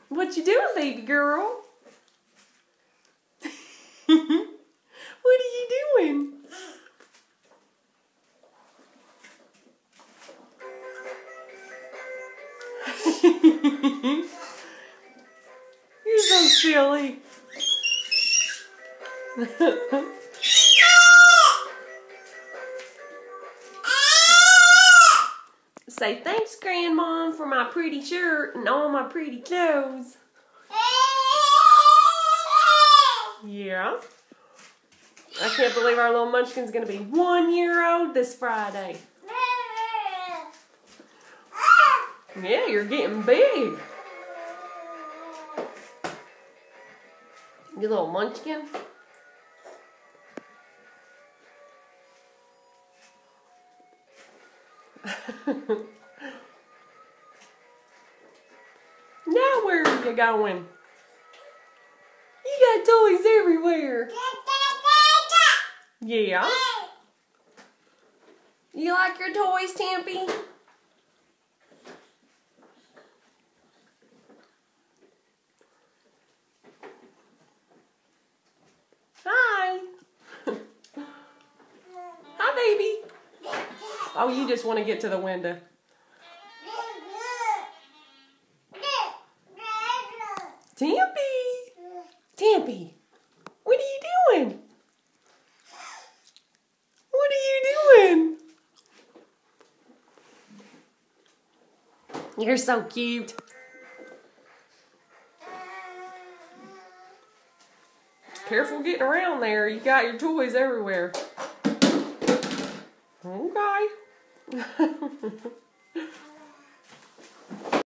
What you doing, baby girl? What are you doing? You're so silly. Say thanks, Grandmom, for my pretty shirt and all my pretty clothes. Yeah. I can't believe our little munchkin's going to be 1 year old this Friday. Yeah, you're getting big. You little munchkin. Now where are you going? You got toys everywhere. Yeah. You like your toys, Tampy? Hi. Hi, baby. Oh, you just want to get to the window. Tampy. Tampy. What are you doing? What are you doing? You're so cute. Careful getting around there. You got your toys everywhere. Okay.